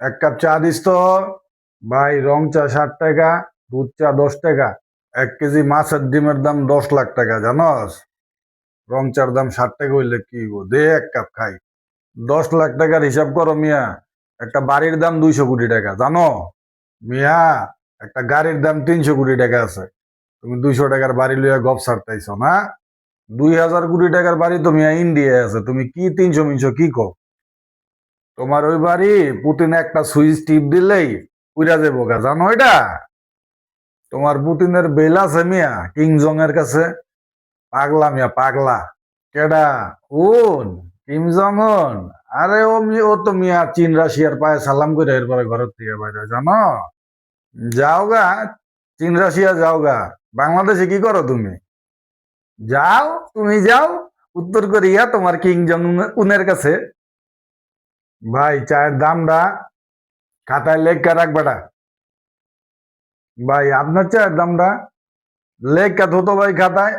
এক কাপ চা দিস তো। ভাই রং চা 60 টাকা, দুধ চা 10 টাকা। 1 কেজি মাছের ডিমের দাম 10 লাখ টাকা, জানস? রং চার দাম 60 টাকা হইলে কি হইবো? দে এক কাপ খাই। 10 লাখ টাকার হিসাব করো মিয়া। একটা বাড়ির দাম 200 কোটি টাকা, জানো? মিয়া, একটা গাড়ির দাম 300 কোটি টাকা আছে। তুমি 200 টাকার বাড়ি লইয়া গপ ছাড়তাইছো না? 2000 কোটি টাকার বাড়ি তো মিয়া ইন্ডিয়ায় আছে, তুমি কি 300 মিনশো কি কো? তোমার ওই বাড়ি পুতিন একটা সুইচ টিপ দিলেই উইরা যাবো গা, জানো এটা? তোমার পুতিনের বেল আছে মিয়া কিং জং এর কাছে। পাগলা মিয়া, পাগলা। কেডা? কোন? কিম জং উন? আরে ও তো মিয়া চীন রাশিয়ার পায়ে সালাম করে এরপরে ঘরের থেকে বাইরে হয়, জানো? যাও গা, চীন রাশিয়া যাও গা। বাংলাদেশে কি করো তুমি? যাও, তুমি যাও উত্তর কোরিয়া তোমার কিং জং উনের কাছে। ভাই চায়ের দামটা খাতায় লেখা রাখবেটা। ভাই আপনার চায়ের দামটা লেখা থতো ভাই খাতায়।